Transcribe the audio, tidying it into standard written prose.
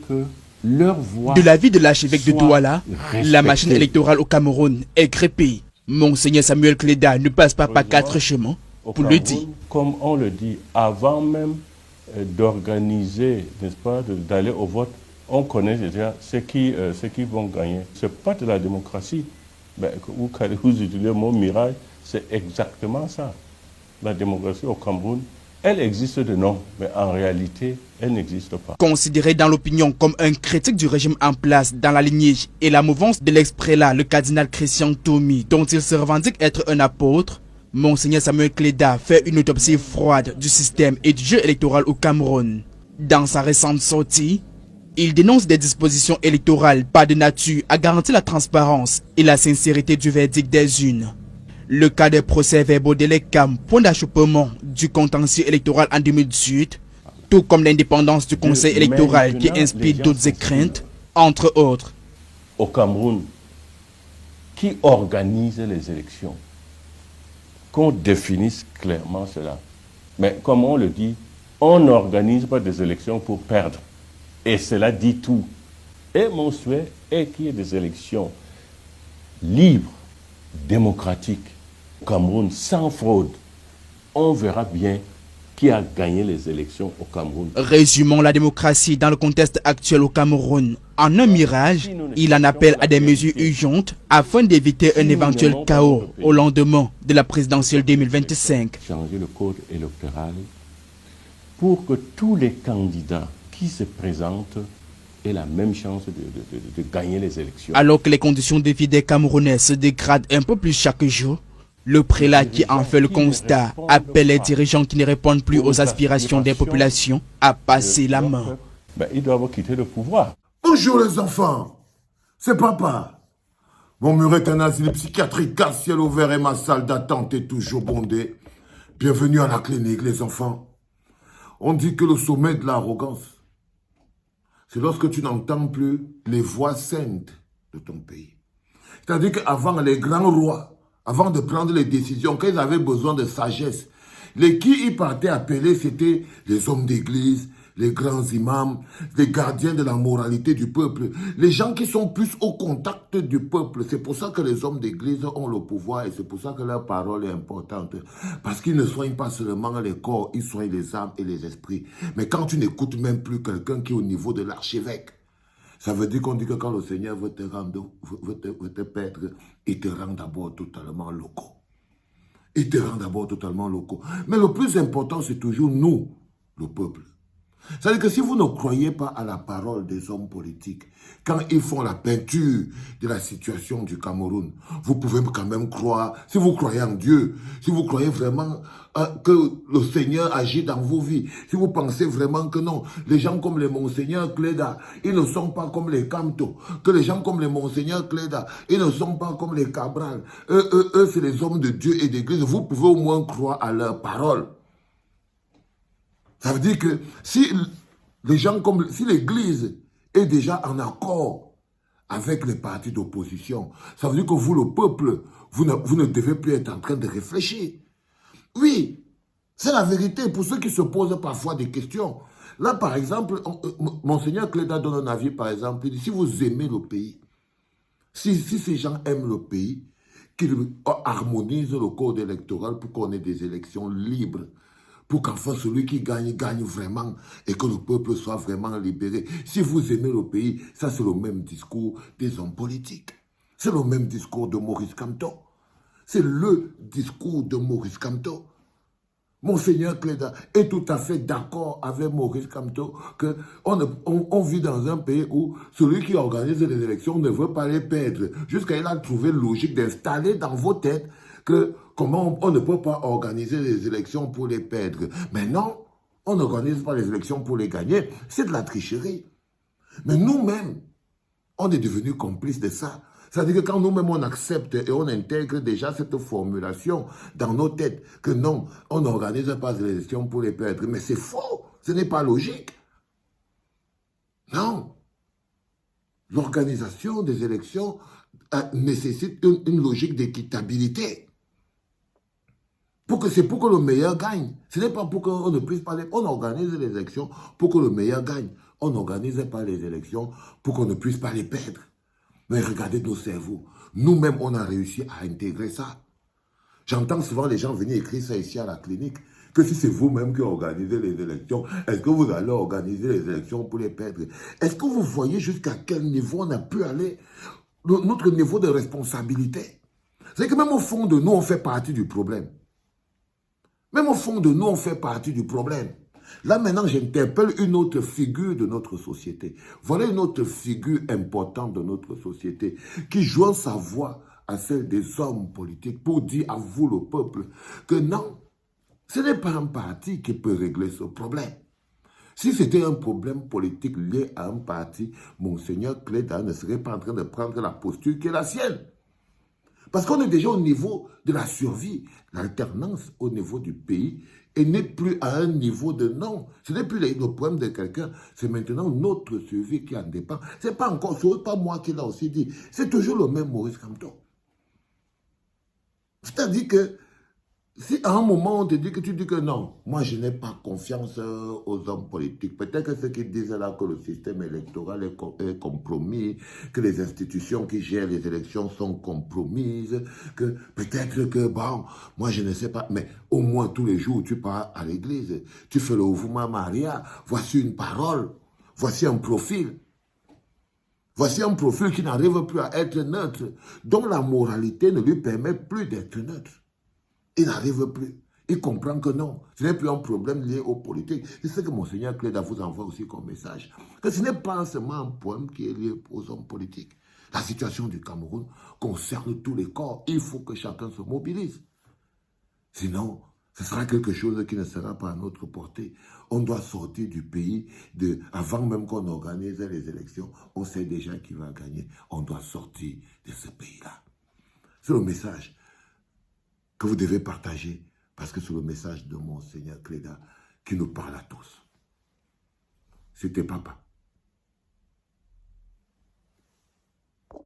que leur voix... De l'avis de l'archevêque de Douala, respectée. la machine électorale au Cameroun est grippée. Monseigneur Samuel Kleda ne passe pas par 4 chemins pour le dire. Comme on le dit, avant même d'organiser, n'est-ce pas, d'aller au vote, on connaît déjà ceux qui vont gagner. Ce n'est pas de la démocratie. Ben, vous utilisez le mot mirage, c'est exactement ça. La démocratie au Cameroun, elle existe de nom, mais en réalité, elle n'existe pas. Considéré dans l'opinion comme un critique du régime en place dans la lignée et la mouvance de l'ex-prélat, le cardinal Christian Tomi, dont il se revendique être un apôtre, Monseigneur Samuel Kleda fait une autopsie froide du système et du jeu électoral au Cameroun. Dans sa récente sortie, il dénonce des dispositions électorales pas de nature à garantir la transparence et la sincérité du verdict des urnes. Le cas des procès-verbaux de l'ECAM, point d'achoppement du contentieux électoral en 2018, tout comme l'indépendance du conseil électoral qui inspire d'autres craintes, entre autres. Au Cameroun, qui organise les élections? Qu'on définisse clairement cela. Mais comme on le dit, on n'organise pas des élections pour perdre. Et cela dit tout. Et mon souhait est qu'il y ait des élections libres, démocratiques, au Cameroun, sans fraude. On verra bien qui a gagné les élections au Cameroun. Résumons la démocratie dans le contexte actuel au Cameroun. En un mirage, il en appelle à des mesures urgentes afin d'éviter un éventuel chaos au lendemain de la présidentielle 2025. Changer le code électoral pour que tous les candidats qui se présentent aient la même chance de gagner les élections. Alors que les conditions de vie des Camerounais se dégradent un peu plus chaque jour, le prélat qui en fait le constat appelle les dirigeants qui ne répondent plus aux aspirations des populations à passer la main. Ben, ils doivent quitter le pouvoir. Bonjour les enfants, c'est papa. Mon mur est un asile psychiatrique à ciel ouvert et ma salle d'attente est toujours bondée. Bienvenue à la clinique les enfants. On dit que le sommet de l'arrogance, c'est lorsque tu n'entends plus les voix saintes de ton pays. C'est-à-dire qu'avant les grands rois, avant de prendre les décisions, quand ils avaient besoin de sagesse, les qui y partaient appeler, c'était les hommes d'église, les grands imams, les gardiens de la moralité du peuple, les gens qui sont plus au contact du peuple. C'est pour ça que les hommes d'église ont le pouvoir et c'est pour ça que leur parole est importante. Parce qu'ils ne soignent pas seulement les corps, ils soignent les âmes et les esprits. Mais quand tu n'écoutes même plus quelqu'un qui est au niveau de l'archevêque, ça veut dire qu'on dit que quand le Seigneur veut te rendre, veut te perdre, il te rend d'abord totalement locaux. Il te rend d'abord totalement locaux. Mais le plus important, c'est toujours nous, le peuple. C'est-à-dire que si vous ne croyez pas à la parole des hommes politiques, quand ils font la peinture de la situation du Cameroun, vous pouvez quand même croire, si vous croyez en Dieu, si vous croyez vraiment que le Seigneur agit dans vos vies, si vous pensez vraiment que non, les gens comme les Monseigneur Kleda, ils ne sont pas comme les Kamto, que les gens comme les Monseigneur Kleda, ils ne sont pas comme les Cabral, eux c'est les hommes de Dieu et d'église, vous pouvez au moins croire à leur parole. Ça veut dire que si les gens comme si l'Église est déjà en accord avec les partis d'opposition, ça veut dire que vous, le peuple, vous ne devez plus être en train de réfléchir. Oui, c'est la vérité pour ceux qui se posent parfois des questions. Là, par exemple, Monseigneur Kleda donne un avis, par exemple, il dit, si vous aimez le pays, si ces gens aiment le pays, qu'ils harmonisent le code électoral pour qu'on ait des élections libres, pour qu'enfin celui qui gagne, gagne vraiment et que le peuple soit vraiment libéré. Si vous aimez le pays, ça c'est le même discours des hommes politiques. C'est le même discours de Maurice Kamto. C'est le discours de Maurice Kamto. Monseigneur Kleda est tout à fait d'accord avec Maurice Kamto qu'on vit dans un pays où celui qui organise les élections ne veut pas les perdre. Jusqu'à il a trouvé logique d'installer dans vos têtes que comment on ne peut pas organiser les élections pour les perdre. Mais non, on n'organise pas les élections pour les gagner. C'est de la tricherie. Mais nous-mêmes, on est devenus complices de ça. C'est-à-dire que quand nous-mêmes on accepte et on intègre déjà cette formulation dans nos têtes, que non, on n'organise pas les élections pour les perdre. Mais c'est faux, ce n'est pas logique. Non. L'organisation des élections nécessite une logique d'équitabilité. C'est pour que le meilleur gagne. Ce n'est pas pour qu'on ne puisse pas... On organise les élections pour que le meilleur gagne. On n'organise pas les élections pour qu'on ne puisse pas les perdre. Mais regardez nos cerveaux. Nous-mêmes, on a réussi à intégrer ça. J'entends souvent les gens venir écrire ça ici à la clinique, que si c'est vous-même qui organisez les élections, est-ce que vous allez organiser les élections pour les perdre? Est-ce que vous voyez jusqu'à quel niveau on a pu aller? Notre niveau de responsabilité. C'est que même au fond de nous, on fait partie du problème. Même au fond de nous, on fait partie du problème. Là, maintenant, j'interpelle une autre figure de notre société. Voilà une autre figure importante de notre société qui joint sa voix à celle des hommes politiques pour dire à vous, le peuple, que non, ce n'est pas un parti qui peut régler ce problème. Si c'était un problème politique lié à un parti, Monseigneur Cléda ne serait pas en train de prendre la posture qui est la sienne. Parce qu'on est déjà au niveau de la survie. L'alternance au niveau du pays et n'est plus à un niveau de non. Ce n'est plus le problème de quelqu'un, c'est maintenant notre survie qui en dépend. Ce n'est pas encore, ce n'est pas moi qui l'a aussi dit. C'est toujours le même Maurice Kamto. C'est-à-dire que si à un moment on te dit que tu dis que non, moi je n'ai pas confiance aux hommes politiques, peut-être que ceux qui disent là que le système électoral est compromis, que les institutions qui gèrent les élections sont compromises, que peut-être que bon, moi je ne sais pas, mais au moins tous les jours tu pars à l'église, tu fais le Ouvuma Maria, voici une parole, voici un profil. Voici un profil qui n'arrive plus à être neutre, dont la moralité ne lui permet plus d'être neutre. Il n'arrive plus. Il comprend que non, ce n'est plus un problème lié aux politiques. C'est ce que Monseigneur Cléda vous envoie aussi comme message. Que ce n'est pas seulement un problème qui est lié aux hommes politiques. La situation du Cameroun concerne tous les corps. Il faut que chacun se mobilise. Sinon, ce sera quelque chose qui ne sera pas à notre portée. On doit sortir du pays, avant même qu'on organise les élections, on sait déjà qui va gagner. On doit sortir de ce pays-là. C'est le message que vous devez partager, parce que c'est le message de Monseigneur Cléda qui nous parle à tous. C'était papa.